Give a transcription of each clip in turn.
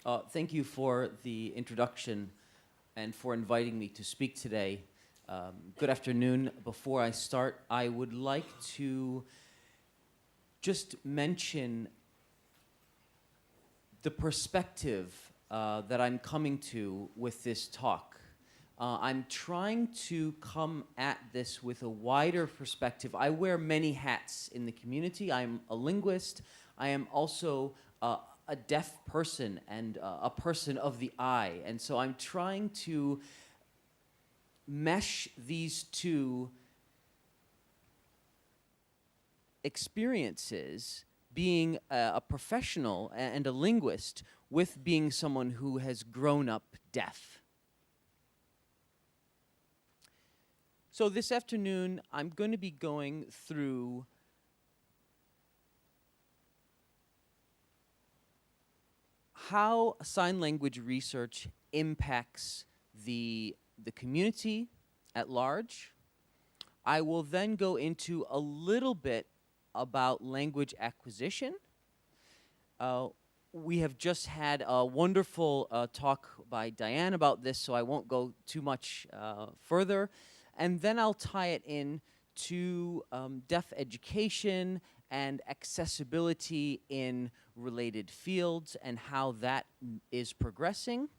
Thank you for the introduction and for inviting me to speak today. Good afternoon. Before I start, I would like to just mention the perspective that I'm coming to with this talk. I'm trying to come at this with a wider perspective. I wear many hats in the community. I'm a linguist. I am also a deaf person and a person of the eye. And so I'm trying to mesh these two experiences, being a professional and a linguist, with being someone who has grown up deaf. So this afternoon, I'm going to be going through how sign language research impacts the community at large. I will then go into a little bit about language acquisition. We have just had a wonderful talk by Diane about this, so I won't go too much further. And then I'll tie it in to deaf education and accessibility in related fields and how that is progressing.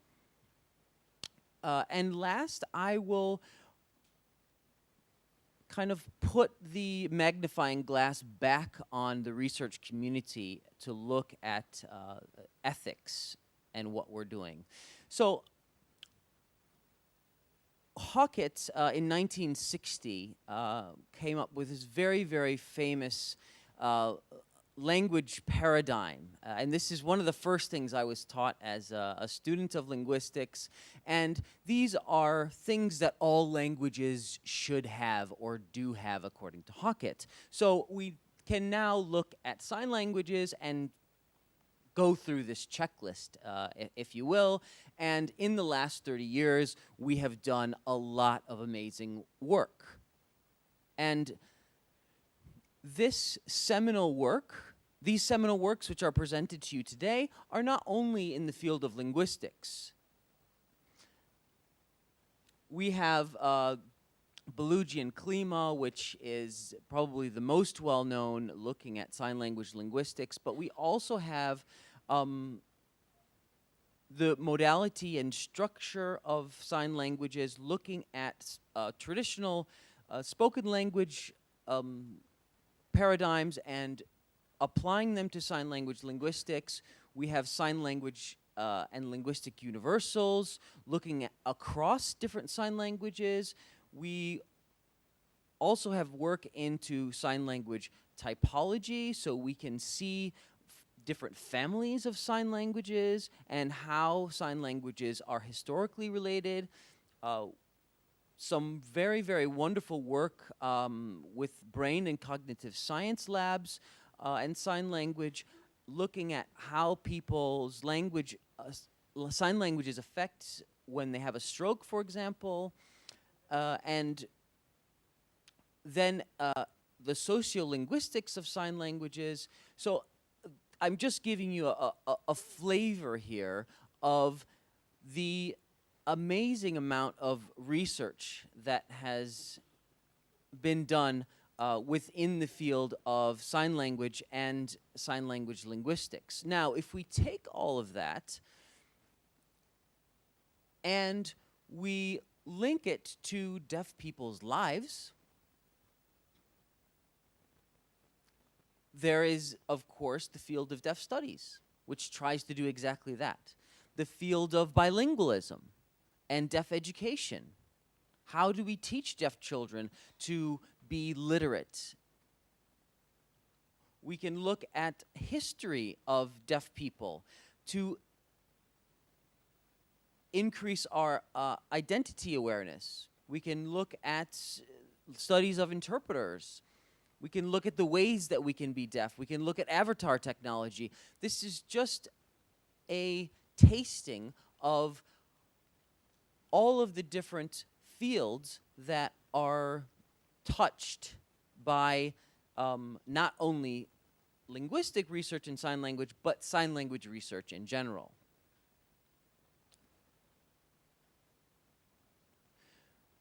And last, I will kind of put the magnifying glass back on the research community to look at ethics and what we're doing. So Hackett, in 1960, came up with this very, very famous language paradigm. And this is one of the first things I was taught as a student of linguistics. And these are things that all languages should have or do have, according to Hackett. So we can now look at sign languages and go through this checklist, if you will. And in the last 30 years, we have done a lot of amazing work. And these seminal works which are presented to you today are not only in the field of linguistics. We have Belugi and Klima, which is probably the most well-known looking at sign language linguistics, but we also have the modality and structure of sign languages looking at traditional spoken language paradigms and applying them to sign language linguistics. We have sign language and linguistic universals looking at across different sign languages. We also have work into sign language typology, so we can see different families of sign languages and how sign languages are historically related. Some very, very wonderful work with brain and cognitive science labs and sign language, looking at how people's language, sign languages affect when they have a stroke, for example, and then the sociolinguistics of sign languages. So I'm just giving you a flavor here of the amazing amount of research that has been done within the field of sign language and sign language linguistics. Now, if we take all of that and we link it to deaf people's lives, there is, of course, the field of deaf studies, which tries to do exactly that. The field of bilingualism and deaf education. How do we teach deaf children to be literate? We can look at history of deaf people to increase our identity awareness. We can look at studies of interpreters. We can look at the ways that we can be deaf. We can look at avatar technology. This is just a tasting of all of the different fields that are touched by not only linguistic research in sign language, but sign language research in general.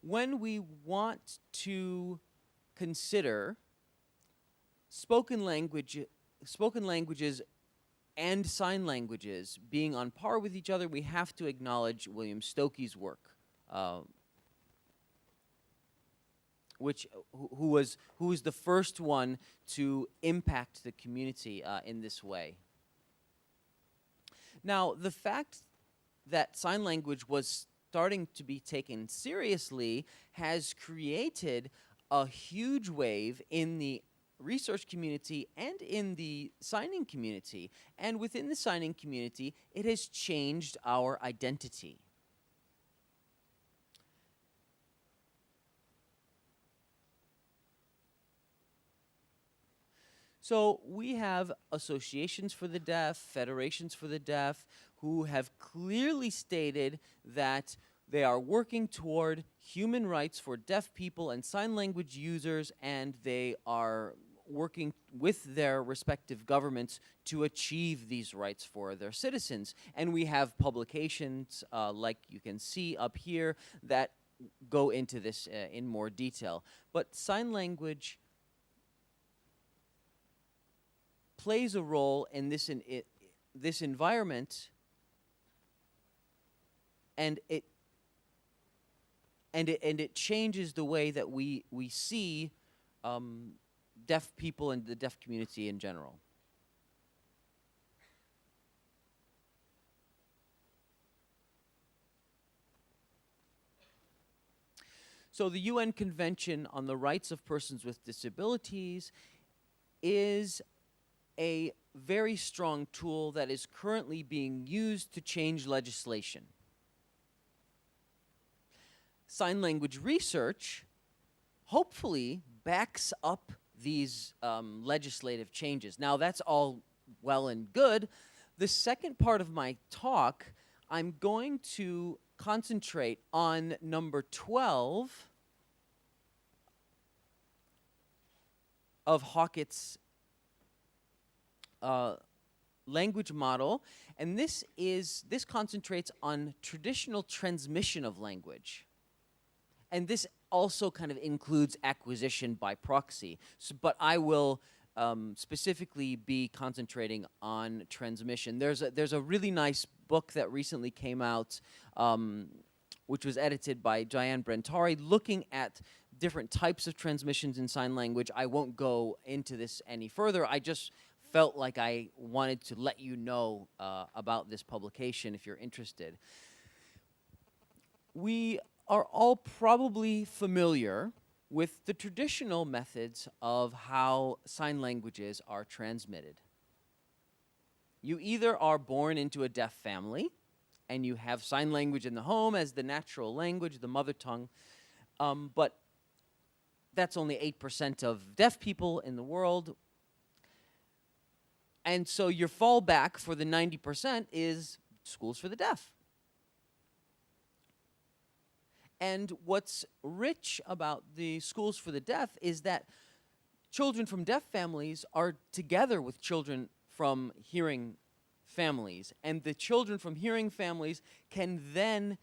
when we want to consider spoken languages and sign languages being on par with each other, we have to acknowledge William Stokey's work, who was the first one to impact the community in this way. Now, the fact that sign language was starting to be taken seriously has created a huge wave in the research community and in the signing community. And within the signing community, it has changed our identity. So we have associations for the deaf, federations for the deaf, who have clearly stated that they are working toward human rights for deaf people and sign language users, and they are working with their respective governments to achieve these rights for their citizens. And we have publications, like you can see up here, that go into this in more detail. But sign language plays a role in this this environment, and it changes the way that we see deaf people and the deaf community in general. So the UN Convention on the Rights of Persons with Disabilities is a very strong tool that is currently being used to change legislation. Sign language research hopefully backs up these legislative changes. Now, that's all well and good. The second part of my talk, I'm going to concentrate on number 12 of Hockett's language model, and this concentrates on traditional transmission of language. And this also kind of includes acquisition by proxy. So, but I will specifically be concentrating on transmission. There's a really nice book that recently came out, which was edited by Diane Brentari, looking at different types of transmissions in sign language. I won't go into this any further. I just felt like I wanted to let you know about this publication if you're interested. We are all probably familiar with the traditional methods of how sign languages are transmitted. You either are born into a deaf family, and you have sign language in the home as the natural language, the mother tongue, but that's only 8% of deaf people in the world. And so your fallback for the 90% is schools for the deaf. And what's rich about the schools for the deaf is that children from deaf families are together with children from hearing families. And the children from hearing families can then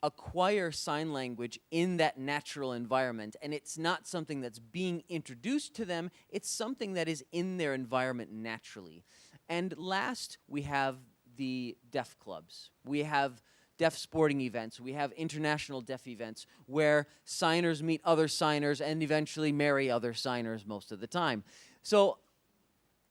acquire sign language in that natural environment. And it's not something that's being introduced to them, it's something that is in their environment naturally. And last, we have the deaf clubs. We have deaf sporting events. We have international deaf events where signers meet other signers and eventually marry other signers most of the time. So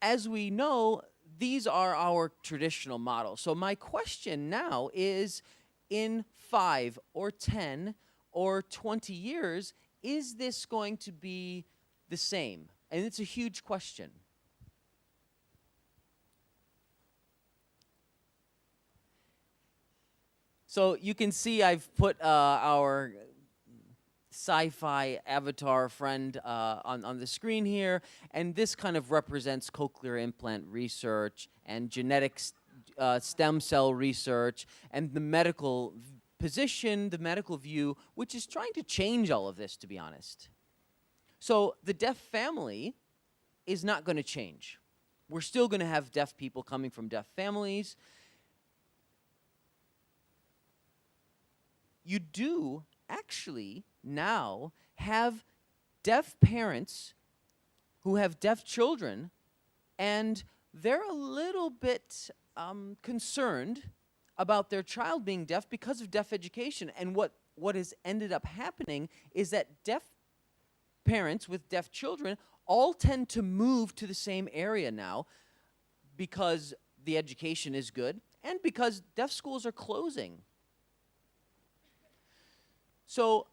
as we know, these are our traditional models. So my question now is, in 5 or 10 or 20 years, is this going to be the same? And it's a huge question. So you can see I've put our sci-fi avatar friend on the screen here, and this kind of represents cochlear implant research and genetics, stem cell research, and the medical position, the medical view, which is trying to change all of this, to be honest. So the deaf family is not going to change. We're still going to have deaf people coming from deaf families. You do actually now have deaf parents who have deaf children, and they're a little bit concerned about their child being deaf because of deaf education. And what has ended up happening is that deaf parents with deaf children all tend to move to the same area now because the education is good and because deaf schools are closing. So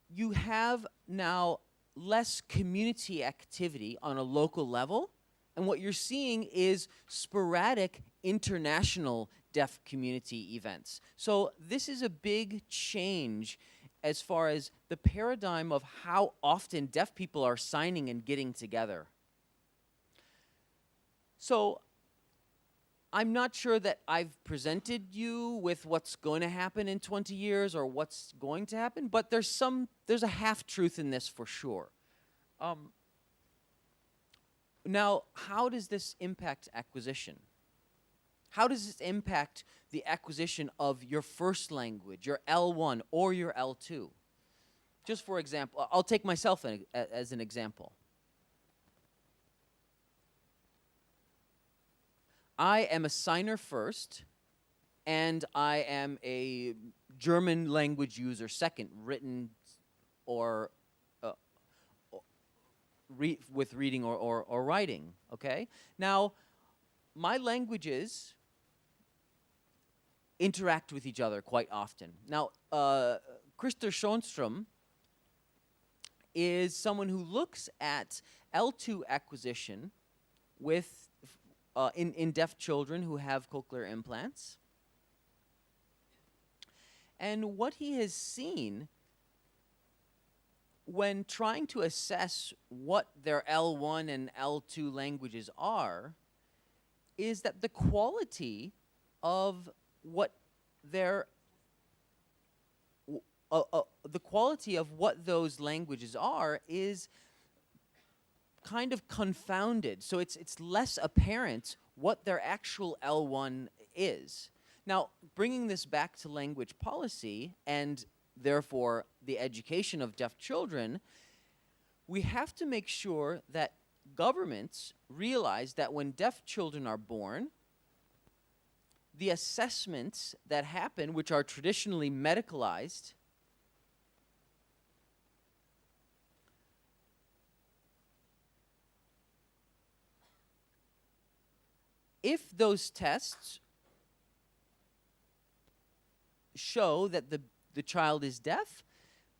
you have now less community activity on a local level, and what you're seeing is sporadic international deaf community events. So this is a big change as far as the paradigm of how often deaf people are signing and getting together. So I'm not sure that I've presented you with what's going to happen in 20 years or what's going to happen, but there's a half-truth in this for sure. Now, how does this impact acquisition? How does this impact the acquisition of your first language, your L1 or your L2? Just for example, I'll take myself as an example. I am a signer first, and I am a German language user second, written or with reading or writing, okay? Now, my languages interact with each other quite often. Now, Christer Schonström is someone who looks at L2 acquisition with in deaf children who have cochlear implants. And what he has seen when trying to assess what their L1 and L2 languages are is that the quality of what their the quality of what those languages are is kind of confounded. So it's less apparent what their actual L1 is. Now, bringing this back to language policy and therefore the education of deaf children, we have to make sure that governments realize that when deaf children are born, the assessments that happen, which are traditionally medicalized, if those tests show that the child is deaf,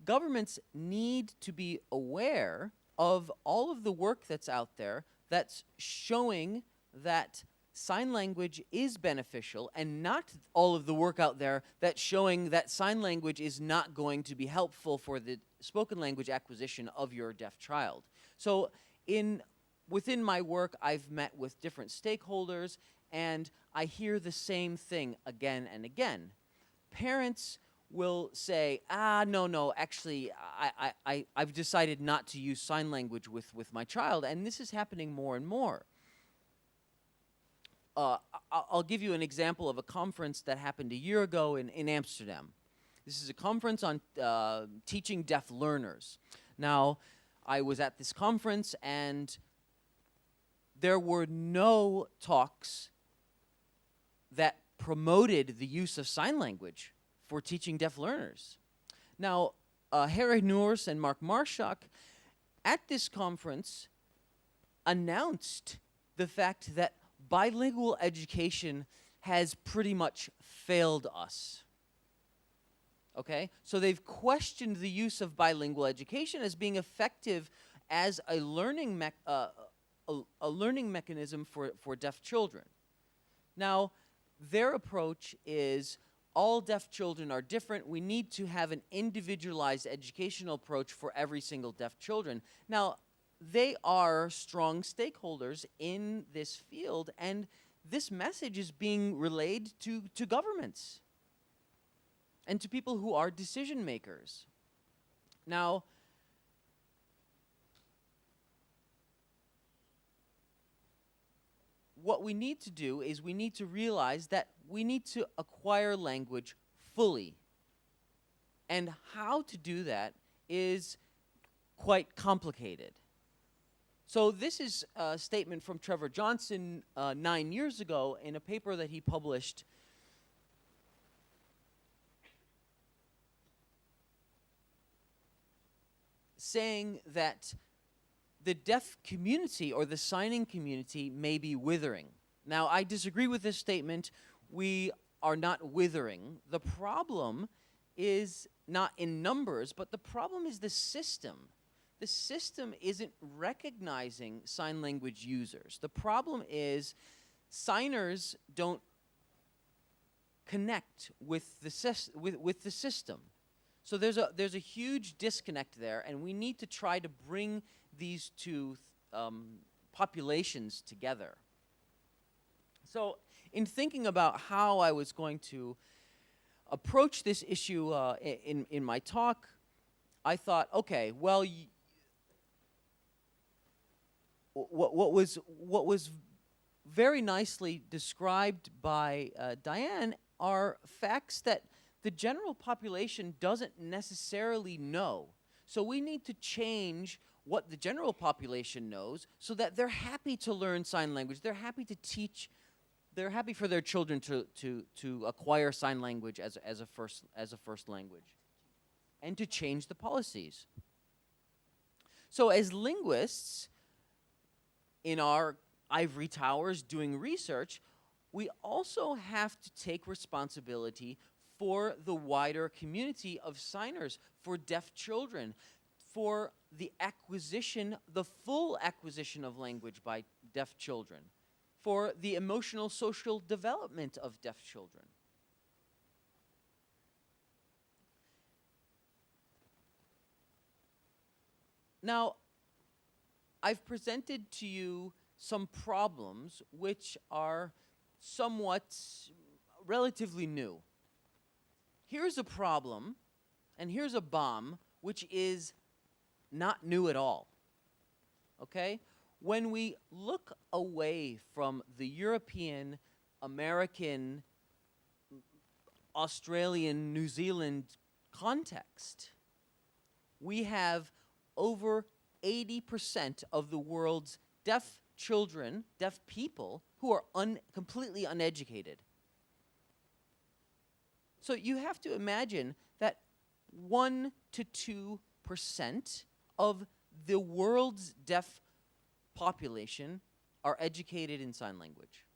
governments need to be aware of all of the work that's out there that's showing that sign language is beneficial, and not all of the work out there that's showing that sign language is not going to be helpful for the spoken language acquisition of your deaf child. So within my work, I've met with different stakeholders, and I hear the same thing again and again. Parents will say, no, actually, I've decided not to use sign language with my child, and this is happening more and more. I'll give you an example of a conference that happened a year ago in Amsterdam. This is a conference on teaching deaf learners. Now, I was at this conference, and there were no talks that promoted the use of sign language for teaching deaf learners. Now, Harry Noors and Mark Marshak at this conference announced the fact that bilingual education has pretty much failed us. Okay? So they've questioned the use of bilingual education as being effective as a learning mechanism for deaf children. Now, their approach is all deaf children are different. We need to have an individualized educational approach for every single deaf children. Now, they are strong stakeholders in this field, and this message is being relayed to governments and to people who are decision makers. Now, what we need to do is we need to realize that we need to acquire language fully. And how to do that is quite complicated. So this is a statement from Trevor Johnson 9 years ago in a paper that he published saying that the deaf community or the signing community may be withering. Now, I disagree with this statement. We are not withering. The problem is not in numbers, but the problem is the system. The system isn't recognizing sign language users. The problem is signers don't connect with the system. So there's a huge disconnect there, and we need to try to bring these two populations together. So in thinking about how I was going to approach this issue in my talk, I thought, okay, well, what was very nicely described by Diane are facts that the general population doesn't necessarily know. So we need to change what the general population knows so that they're happy to learn sign language. They're happy to teach. They're happy for their children to acquire sign language as a first language, and to change the policies. So as linguists in our ivory towers doing research, we also have to take responsibility for the wider community of signers, for deaf children, for the acquisition, the full acquisition of language by deaf children, for the emotional social development of deaf children. Now, I've presented to you some problems which are somewhat relatively new. Here's a problem, and here's a bomb, which is not new at all, okay? When we look away from the European, American, Australian, New Zealand context, we have over 80% of the world's deaf children, deaf people, who are completely uneducated. So you have to imagine that 1 to 2% of the world's deaf population are educated in sign language.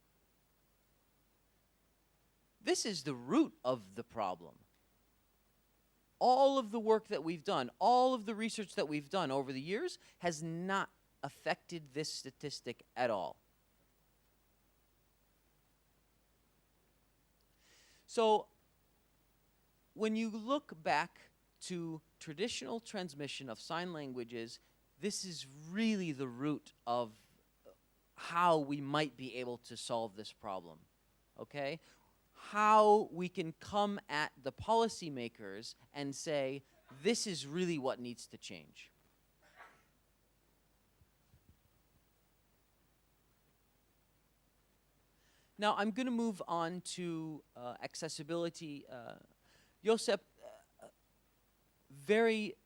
This is the root of the problem. All of the work that we've done, all of the research that we've done over the years has not affected this statistic at all. So when you look back to traditional transmission of sign languages, this is really the root of how we might be able to solve this problem, okay? How we can come at the policymakers and say, this is really what needs to change. Now, I'm going to move on to accessibility. Josep very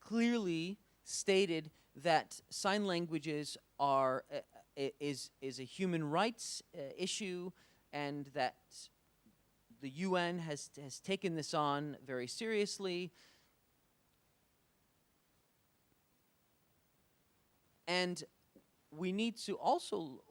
clearly stated that sign languages are is a human rights issue, and that the UN has taken this on very seriously. And we need to also,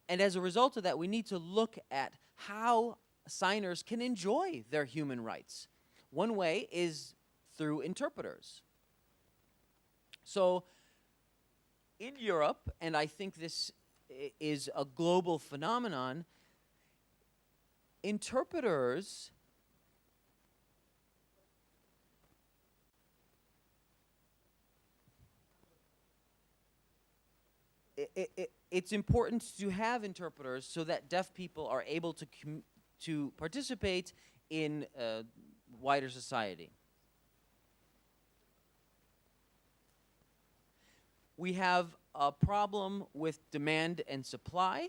and as a result of that, we need to look at how signers can enjoy their human rights. One way is through interpreters. So in Europe, and I think this is a global phenomenon, interpreters it's important to have interpreters so that deaf people are able to participate in wider society. We have a problem with demand and supply.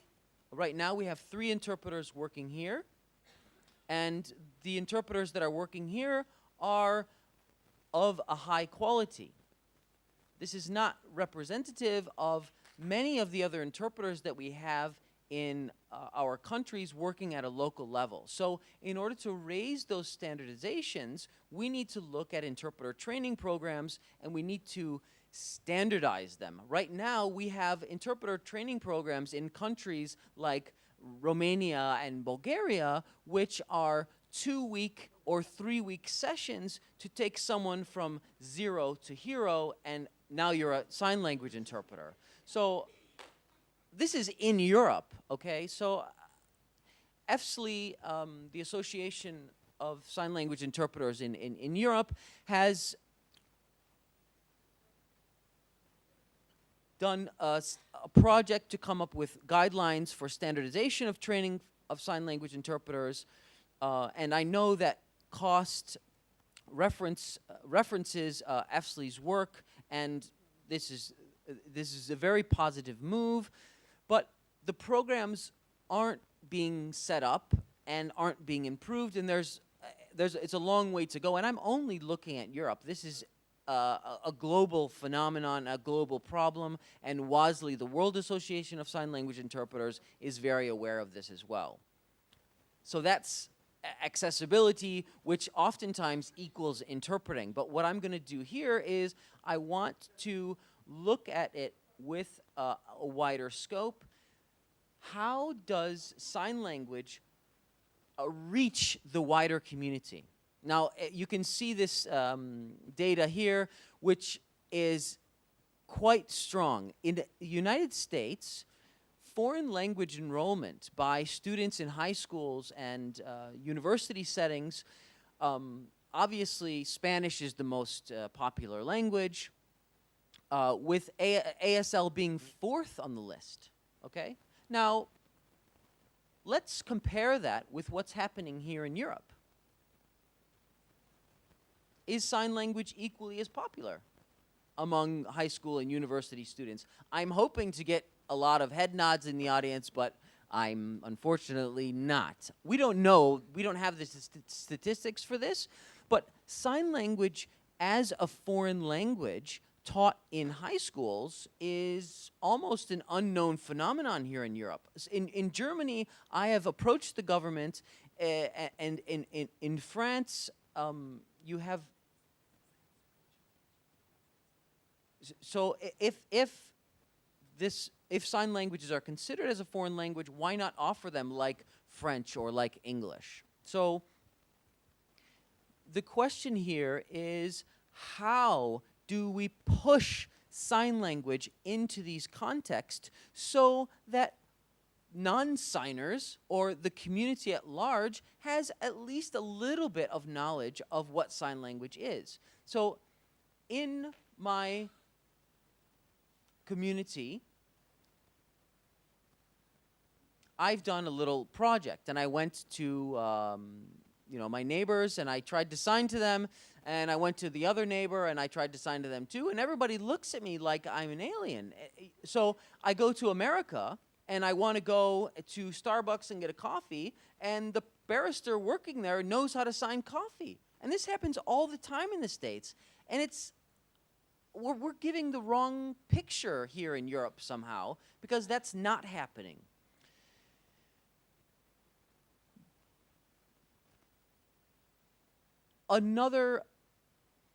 Right now we have 3 interpreters working here, and the interpreters that are working here are of a high quality. This is not representative of many of the other interpreters that we have in our countries working at a local level. So in order to raise those standardizations, we need to look at interpreter training programs, and we need to standardize them. Right now, we have interpreter training programs in countries like Romania and Bulgaria, which are 2-week or 3-week sessions to take someone from zero to hero, and now you're a sign language interpreter. So this is in Europe, okay? So EFSLI, the Association of Sign Language Interpreters in Europe, has done a project to come up with guidelines for standardization of training of sign language interpreters. And I know that COST references EFSLI's work, and this is a very positive move. But the programs aren't being set up and aren't being improved, and it's a long way to go. And I'm only looking at Europe. This is a global phenomenon, a global problem, and WASLI, the World Association of Sign Language Interpreters, is very aware of this as well. So that's accessibility, which oftentimes equals interpreting. But what I'm going to do here is I want to look at it with a wider scope. How does sign language reach the wider community? Now, you can see this data here, which is quite strong. In the United States, foreign language enrollment by students in high schools and university settings, obviously Spanish is the most popular language, with ASL being 4th on the list, okay? Now, let's compare that with what's happening here in Europe. Is sign language equally as popular among high school and university students? I'm hoping to get a lot of head nods in the audience, but I'm unfortunately not. We don't know, we don't have the statistics for this, but sign language as a foreign language taught in high schools is almost an unknown phenomenon here in Europe. In Germany, I have approached the government, and in France, you have. So if sign languages are considered as a foreign language, why not offer them like French or like English? So the question here is, how do we push sign language into these contexts so that non-signers or the community at large has at least a little bit of knowledge of what sign language is? So in my community, I've done a little project, and I went to my neighbors, and I tried to sign to them, and I went to the other neighbor, and I tried to sign to them too, and everybody looks at me like I'm an alien. So I go to America, and I want to go to Starbucks and get a coffee, and the barrister working there knows how to sign coffee. And this happens all the time in the States, and we're giving the wrong picture here in Europe somehow, because that's not happening. Another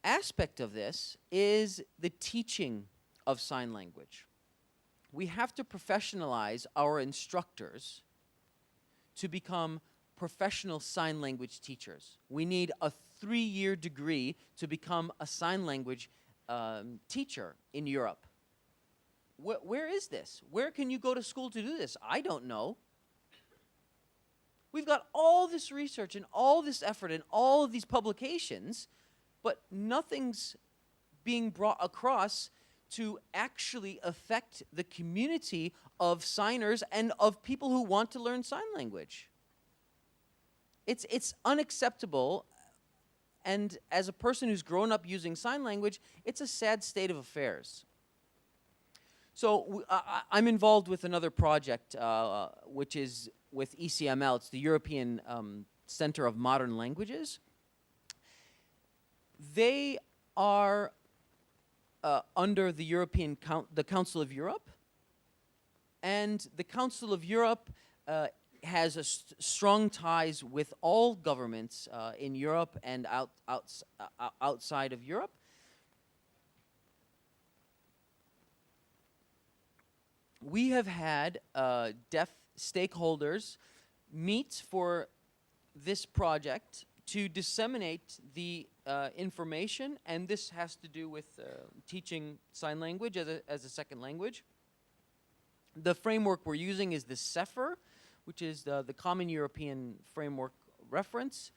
aspect of this is the teaching of sign language. We have to professionalize our instructors to become professional sign language teachers. We need a 3-year degree to become a sign language teacher in Europe. Where is this? Where can you go to school to do this? I don't know. We've got all this research and all this effort and all of these publications, but nothing's being brought across to actually affect the community of signers and of people who want to learn sign language. It's unacceptable, and as a person who's grown up using sign language, it's a sad state of affairs. So I'm involved with another project, which is with ECML. It's the European Center of Modern Languages. They are under the the Council of Europe, and the Council of Europe has strong ties with all governments in Europe and outside of Europe. We have had deaf stakeholders meet for this project to disseminate the information, and this has to do with teaching sign language as a second language. The framework we're using is the CEFR, which is the Common European Framework Reference.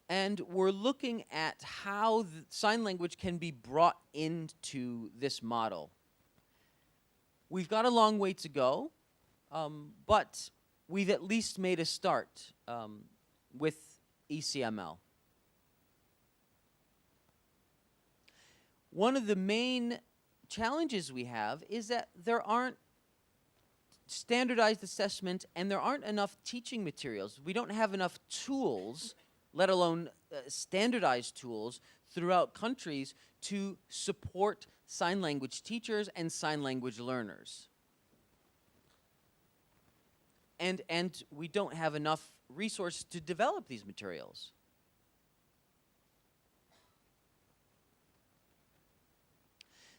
And we're looking at how the sign language can be brought into this model. We've got a long way to go, but we've at least made a start with ECML. One of the main challenges we have is that there aren't standardized assessment and there aren't enough teaching materials. We don't have enough tools, let alone standardized tools, throughout countries to support sign language teachers and sign language learners. And we don't have enough resources to develop these materials.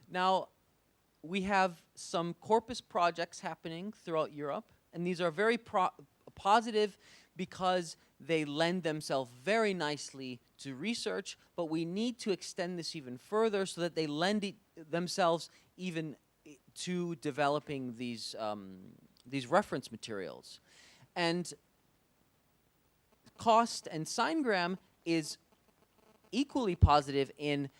Now, we have some corpus projects happening throughout Europe, and these are very positive because they lend themselves very nicely to research, but we need to extend this even further so that they lend themselves even to developing these reference materials. And COST and SignGram is equally positive in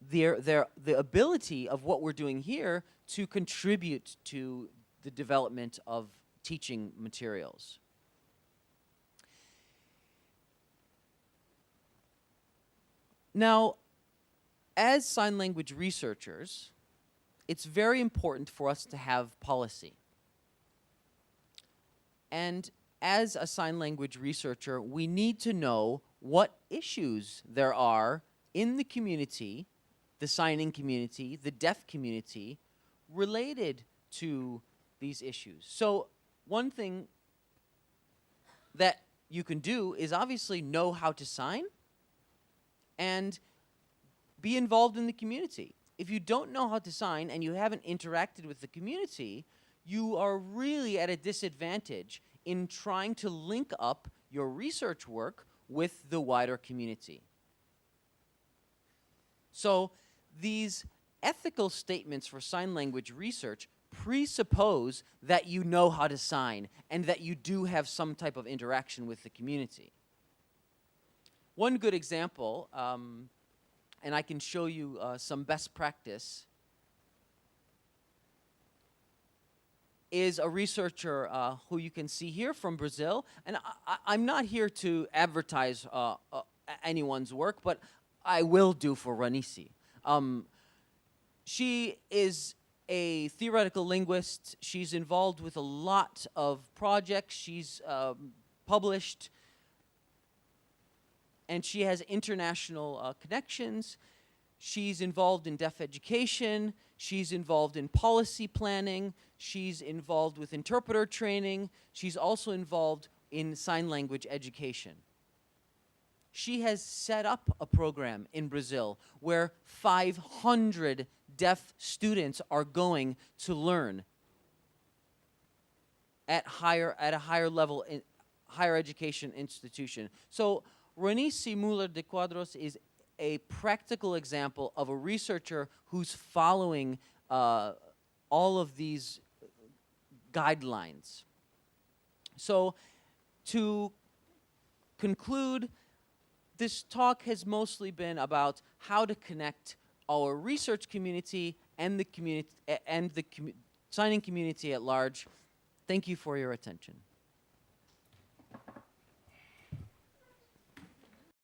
the ability of what we're doing here to contribute to the development of teaching materials. Now, as sign language researchers, it's very important for us to have policy. And as a sign language researcher, we need to know what issues there are in the community, the signing community, the deaf community, related to these issues. So one thing that you can do is obviously know how to sign and be involved in the community. If you don't know how to sign and you haven't interacted with the community, you are really at a disadvantage in trying to link up your research work with the wider community. So these ethical statements for sign language research presuppose that you know how to sign and that you do have some type of interaction with the community. One good example, and I can show you some best practice, is a researcher who you can see here from Brazil. And I'm not here to advertise anyone's work, but I will do for Ranice. She is a theoretical linguist. She's involved with a lot of projects. She's published, and she has international connections. She's involved in deaf education. She's involved in policy planning. She's involved with interpreter training. She's also involved in sign language education. She has set up a program in Brazil where 500 deaf students are going to learn at a higher level in higher education institution. So Ranice Muller de Quadros is a practical example of a researcher who's following all of these guidelines. So to conclude, this talk has mostly been about how to connect our research community and the signing community at large. Thank you for your attention.